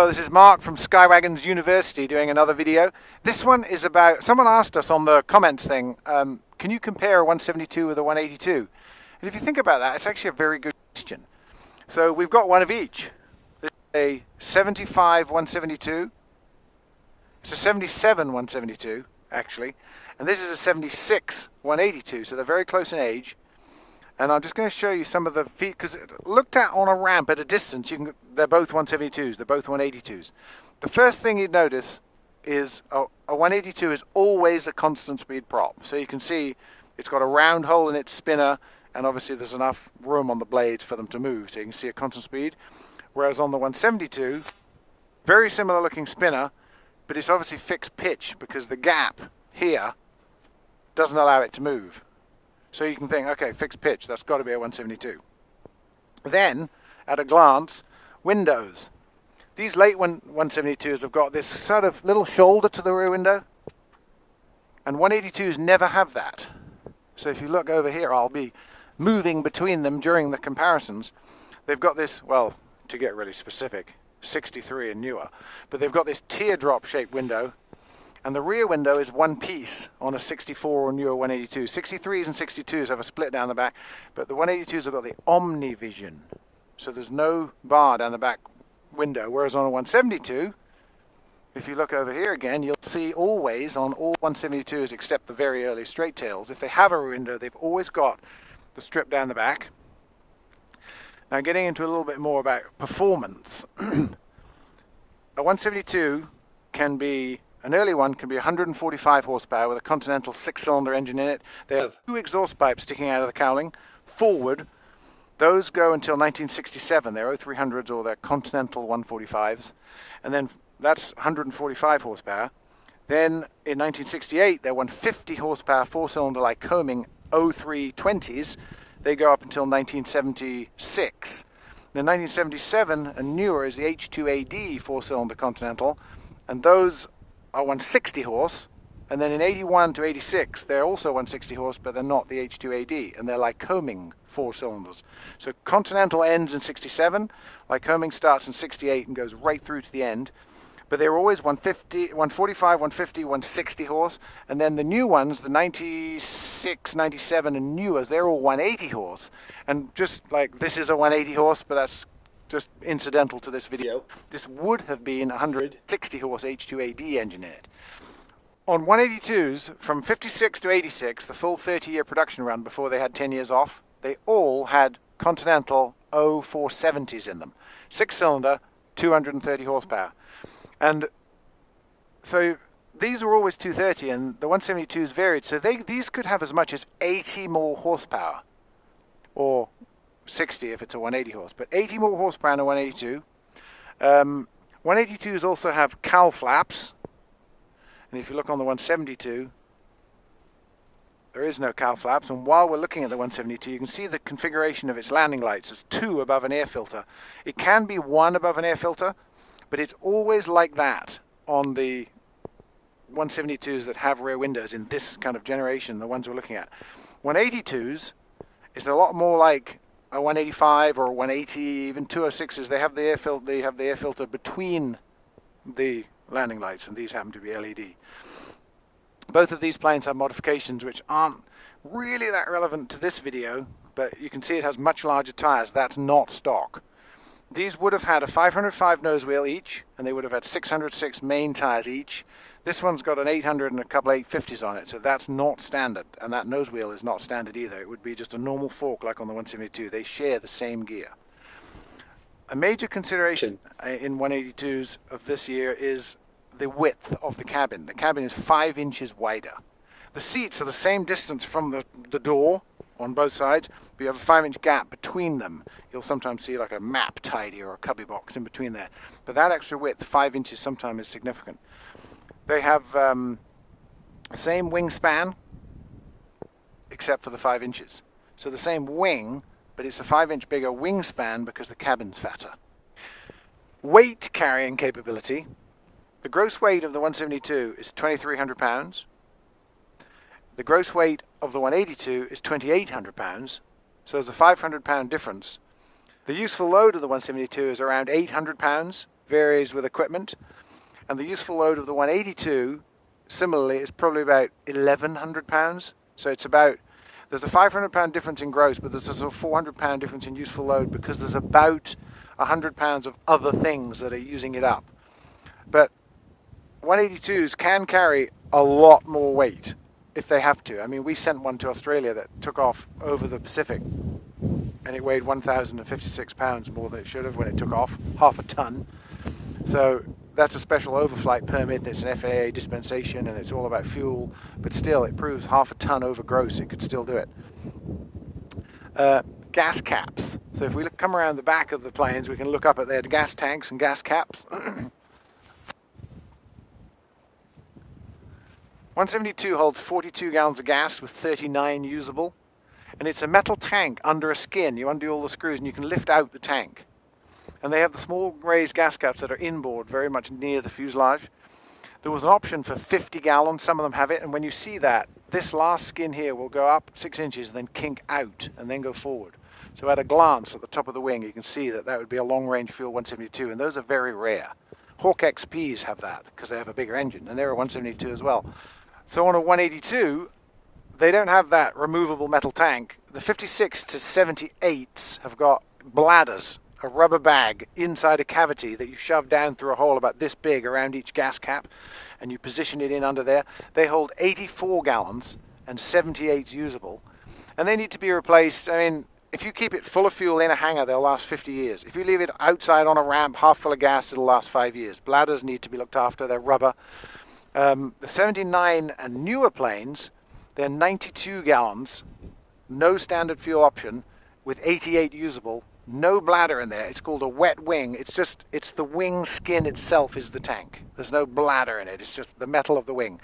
Hello, this is Mark from Skywagons University doing another video. This one is about, someone asked us on the comments thing, can you compare a 172 with a 182? And if you think about that, it's actually a very good question. So we've got one of each. This is a 75 172. It's a 77 172, actually. And this is a 76 182, so they're very close in age. And I'm just going to show you some of the feet, because looked at on a ramp at a distance, they're both 172s, they're both 182s. The first thing you'd notice is a 182 is always a constant speed prop. So you can see it's got a round hole in its spinner, and obviously there's enough room on the blades for them to move, so you can see a constant speed. Whereas on the 172, very similar looking spinner, but it's obviously fixed pitch because the gap here doesn't allow it to move. So you can think, okay, fixed pitch, that's got to be a 172. Then, at a glance, windows. These late 172s have got this sort of little shoulder to the rear window, and 182s never have that. So if you look over here, I'll be moving between them during the comparisons. They've got this, well, to get really specific, 63 and newer, but they've got this teardrop-shaped window, and the rear window is one piece on a 64 or newer 182. 63s and 62s have a split down the back, but the 182s have got the omnivision. So there's no bar down the back window, whereas on a 172, if you look over here again, you'll see always on all 172s except the very early straight tails, if they have a window, they've always got the strip down the back. Now getting into a little bit more about performance. A 172 can be, an early one can be 145 horsepower with a Continental 6-cylinder engine in it. They have two exhaust pipes sticking out of the cowling, forward. Those go until 1967. They're 0300s or they're Continental 145s. And then that's 145 horsepower. Then in 1968, they're 150 horsepower 4-cylinder Lycoming 0320s. They go up until 1976. Then 1977 and newer is the H2AD 4-cylinder Continental. And those are 160 horse, and then in 81 to 86 they're also 160 horse, but they're not the H2AD, and they're Lycoming 4 cylinders. So Continental ends in 67, Lycoming starts in 68 and goes right through to the end, but they're always 150, 145, 150, 160 horse, and then the new ones, the 96, 97 and newers, they're all 180 horse, and just like this is a 180 horse, but that's just incidental to this video, this would have been a 160 horse H2AD engine in it. On 182s, from 56 to 86, the full 30-year production run before they had 10 years off, they all had Continental 0470s in them. 6-cylinder, 230 horsepower. And so these were always 230, and the 172s varied, so these could have as much as 80 more horsepower, or 60 if it's a 180 horse, but 80 more horsepower in a 182. 182s also have cowl flaps, and if you look on the 172, there is no cowl flaps, and while we're looking at the 172, you can see the configuration of its landing lights. There's two above an air filter. It can be one above an air filter, but it's always like that on the 172s that have rear windows in this kind of generation, the ones we're looking at. 182s is a lot more like a 185 or a 180, even 206s. They have the air filter between the landing lights, and these happen to be LED. Both of these planes have modifications which aren't really that relevant to this video, but you can see it has much larger tires. That's not stock. These would have had a 505 nose wheel each, and they would have had 606 main tires each. This one's got an 800 and a couple 850s on it, so that's not standard, and that nose wheel is not standard either. It would be just a normal fork like on the 172. They share the same gear. A major consideration in 182s of this year is the width of the cabin. The cabin is 5 inches wider. The seats are the same distance from the door on both sides, but you have a 5-inch gap between them. You'll sometimes see like a map tidy or a cubby box in between there. But that extra width, 5 inches, sometimes is significant. They have same wingspan, except for the 5 inches. So the same wing, but it's a 5-inch bigger wingspan because the cabin's fatter. Weight carrying capability. The gross weight of the 172 is 2,300 pounds. The gross weight of the 182 is 2,800 pounds. So there's a 500 pound difference. The useful load of the 172 is around 800 pounds, varies with equipment. And the useful load of the 182, similarly, is probably about 1,100 pounds. So it's about, there's a 500 pound difference in gross, but there's a sort of 400 pound difference in useful load because there's about 100 pounds of other things that are using it up. But 182s can carry a lot more weight if they have to. I mean, we sent one to Australia that took off over the Pacific, and it weighed 1,056 pounds more than it should have when it took off, half a ton. So that's a special overflight permit, and it's an FAA dispensation, and it's all about fuel, but still it proves half a ton over gross, it could still do it. Gas caps. So if we come around the back of the planes, we can look up at their gas tanks and gas caps. 172 holds 42 gallons of gas with 39 usable, and it's a metal tank under a skin. You undo all the screws and you can lift out the tank. And they have the small raised gas caps that are inboard, very much near the fuselage. There was an option for 50 gallons, some of them have it, and when you see that, this last skin here will go up 6 inches and then kink out and then go forward. So at a glance at the top of the wing, you can see that that would be a long-range fuel 172, and those are very rare. Hawk XPs have that because they have a bigger engine, and they're a 172 as well. So on a 182, they don't have that removable metal tank. The 56 to 78s have got bladders, a rubber bag inside a cavity that you shove down through a hole about this big around each gas cap, and you position it in under there. They hold 84 gallons and 78 usable, and they need to be replaced. I mean, if you keep it full of fuel in a hangar, they'll last 50 years. If you leave it outside on a ramp half full of gas, it'll last 5 years. Bladders need to be looked after. They're rubber. The 79 and newer planes, they're 92 gallons, no standard fuel option, with 88 usable, no bladder in there. It's called a wet wing. It's the wing skin itself is the tank. There's no bladder in it. It's just the metal of the wing.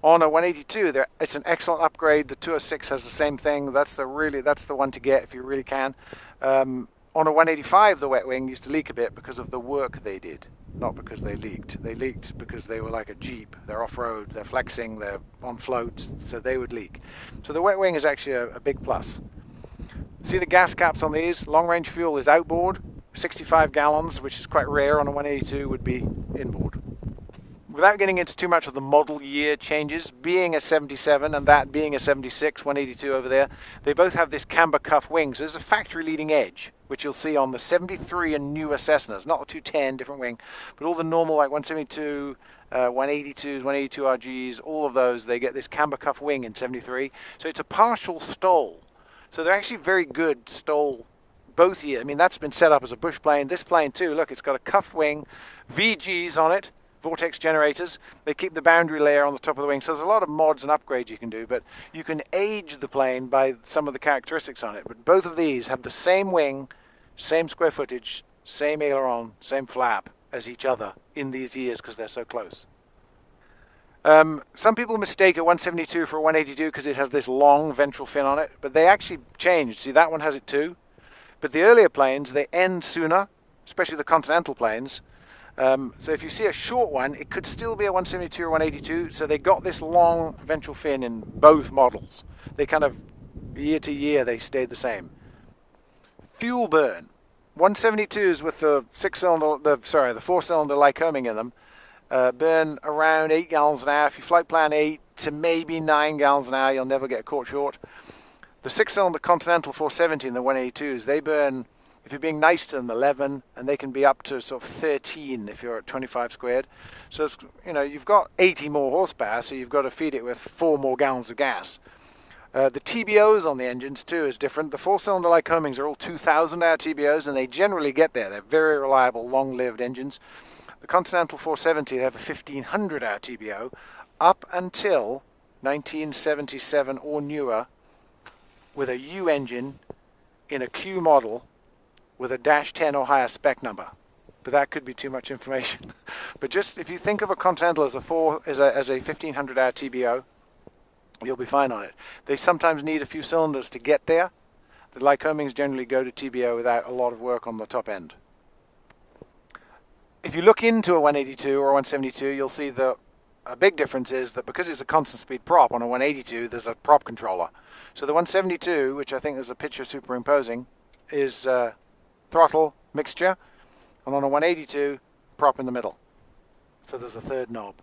On a 182, it's an excellent upgrade. The 206 has the same thing. That's the one to get if you really can. On a 185, the wet wing used to leak a bit because of the work they did, not because they leaked. They leaked because they were like a Jeep. They're off-road, they're flexing, they're on floats, so they would leak. So the wet wing is actually a big plus. See the gas caps on these? Long-range fuel is outboard. 65 gallons, which is quite rare on a 182, would be inboard. Without getting into too much of the model year changes, being a 77 and that being a 76, 182 over there, they both have this camber cuff wing. So there's a factory leading edge, which you'll see on the 73 and newer Cessnas, not the 210, different wing, but all the normal like 172, 182s, 182 RGs, all of those, they get this camber cuff wing in 73. So it's a partial stole. So they're actually very good stole both years. I mean, that's been set up as a bush plane. This plane too, look, it's got a cuffed wing, VGs on it, vortex generators. They keep the boundary layer on the top of the wing. So there's a lot of mods and upgrades you can do, but you can age the plane by some of the characteristics on it. But both of these have the same wing, same square footage, same aileron, same flap as each other in these years because they're so close. Some people mistake a 172 for a 182 because it has this long ventral fin on it, but they actually changed. See, that one has it too. But the earlier planes, they end sooner, especially the Continental planes. So if you see a short one, it could still be a 172 or 182. So they got this long ventral fin in both models. They kind of, year to year, they stayed the same. Fuel burn. 172s with the the 4-cylinder Lycoming in them burn around 8 gallons an hour. If you flight plan 8 to maybe 9 gallons an hour, you'll never get caught short. The 6-cylinder Continental 470 and the 182s, they burn, if you're being nice to them, 11, and they can be up to sort of 13 if you're at 25 squared. So it's, you've got 80 more horsepower, so you've got to feed it with 4 more gallons of gas. The TBOs on the engines too is different. The 4-cylinder Lycomings are all 2,000 hour TBOs, and they generally get there. They're very reliable, long-lived engines. The Continental 470, they have a 1,500 hour TBO up until 1977 or newer, with a U engine in a Q model with a -10 or higher spec number. But that could be too much information. But just if you think of a Continental as a 1,500 hour TBO, you'll be fine on it. They sometimes need a few cylinders to get there. The Lycomings generally go to TBO without a lot of work on the top end. If you look into a 182 or a 172, you'll see that a big difference is that because it's a constant speed prop on a 182, there's a prop controller. So the 172, which I think there's a picture superimposing, is throttle mixture, and on a 182, prop in the middle. So there's a third knob.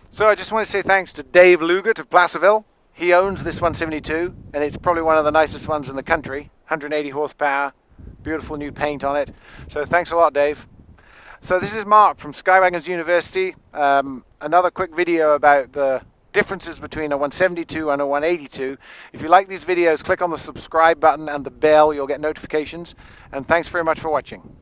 So I just want to say thanks to Dave Lugert of Placerville. He owns this 172, and it's probably one of the nicest ones in the country. 180 horsepower, beautiful new paint on it. So thanks a lot, Dave. So this is Mark from Skywagons University. Another quick video about the differences between a 172 and a 182. If you like these videos, click on the subscribe button and the bell. You'll get notifications. And thanks very much for watching.